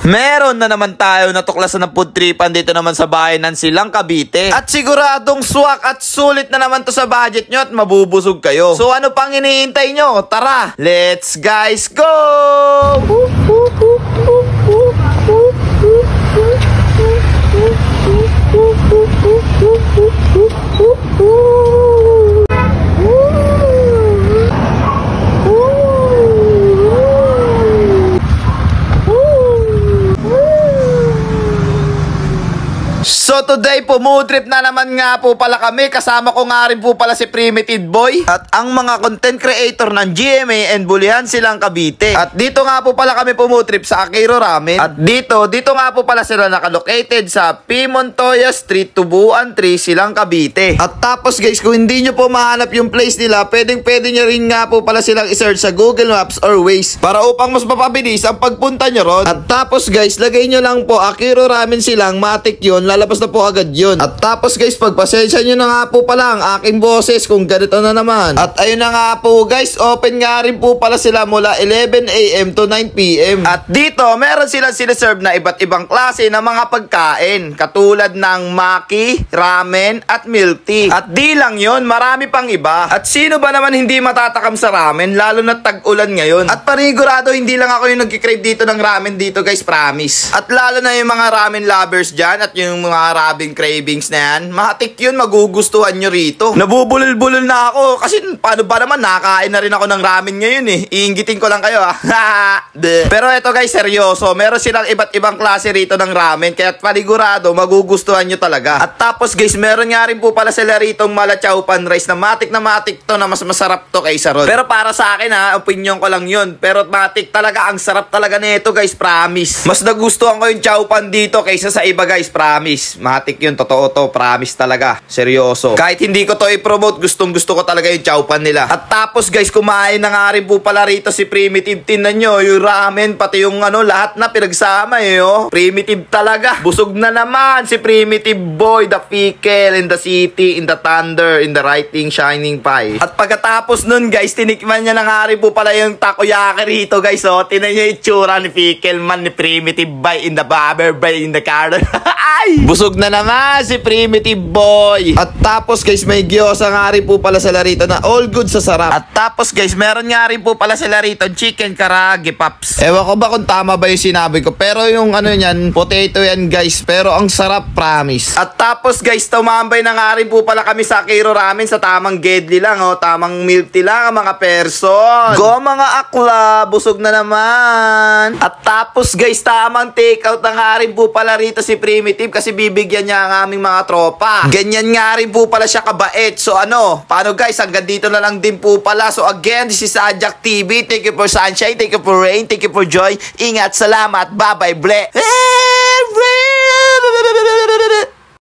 Meron na naman tayo natuklasan ng food tripan dito naman sa bahay ng Silang Cavite. At siguradong swak at sulit na naman to sa budget nyo at mabubusog kayo. So ano pang hinihintay nyo? Tara, let's guys go! So today po, mood trip na naman nga po pala kami. Kasama ko nga rin po pala si Primitive Boy at ang mga content creator ng GMA and Bulihan Silang Cavite. At dito nga po pala kami po mood trip sa Akiro Ramen. At dito nga po pala sila nakalocated sa P. Montoya Street, Tubuan 3, Silang Cavite. At tapos guys, kung hindi nyo po mahanap yung place nila, pwede nyo rin nga po pala silang isearch sa Google Maps or Waze para upang mas mapabilis ang pagpunta nyo ron. At tapos guys, lagay nyo lang po Akiro Ramen Silang, matik yun, lalabas na po agad yun. At tapos guys, pagpasensya nyo na nga po pala ang aking boses kung ganito na naman. At ayun na nga po guys, open nga rin po pala sila mula 11 AM to 9 PM. At dito, meron silang sinaserve na iba't ibang klase ng mga pagkain. Katulad ng maki, ramen, at milk tea. At di lang yun, marami pang iba. At sino ba naman hindi matatakam sa ramen, lalo na tag-ulan ngayon. At panigurado, hindi lang ako yung nagkikrave dito ng ramen dito guys, promise. At lalo na yung mga ramen lovers dyan at yung mga rabing cravings na yan, matik yun, magugustuhan nyo rito. Nabubulol-bulol na ako kasi paano ba naman, nakain na rin ako ng ramen ngayon eh. Iinggitin ko lang kayo Pero eto guys, seryoso, meron silang iba't ibang klase rito ng ramen, kaya panigurado magugustuhan nyo talaga. At tapos guys, meron nga rin po pala sila ritong malachaw pan rice na matik to na mas masarap to kaysa ron. Pero para sa akin opinion ko lang yun. Pero matik talaga, ang sarap talaga nito guys, promise. Mas nagustuhan ko yung chow pan dito kaysa sa iba guys, promise. Matik yun, totoo to, promise talaga. Seryoso. Kahit hindi ko to i-promote, gustong gusto ko talaga yung chow pan nila. At tapos guys, kumain na nga rin po pala rito si Primitive. Tingnan nyo, yung ramen, pati yung lahat na pinagsama Primitive talaga. Busog na naman si Primitive Boy, the fickle in the city, in the thunder, in the writing, shining pie. At pagkatapos nun guys, tinikman niya na nga rin po pala yung takoyaki rito guys. Tingnan nyo yung itsura ni fickle man, ni Primitive Boy, in the barber boy, in the car. Ay! Busog na naman si Primitive Boy. At tapos guys, may gyoza nga rin po pala sila rito na all good sa sarap. At tapos guys, meron nga rin po pala sila rito chicken karage pops. Ewan ko ba kung tama ba yung sinabi ko, pero yung niyan, potato yan guys, pero ang sarap, promise. At tapos guys, tumambay na nga rin po pala kami sa Akiro Ramen sa tamang gedli lang tamang milk tea lang mga person. Go mga akla, busog na naman. At tapos guys, tamang take out na nga rin po pala rito si Primitive kasi bibigyan niya ang aming mga tropa. Ganyan nga rin po pala siya kabait. So paano guys, hanggang dito na lang din po pala. So again, this is Ajak TV. Thank you for sunshine, thank you for rain, thank you for joy. Ingat, salamat, bye bye, ble.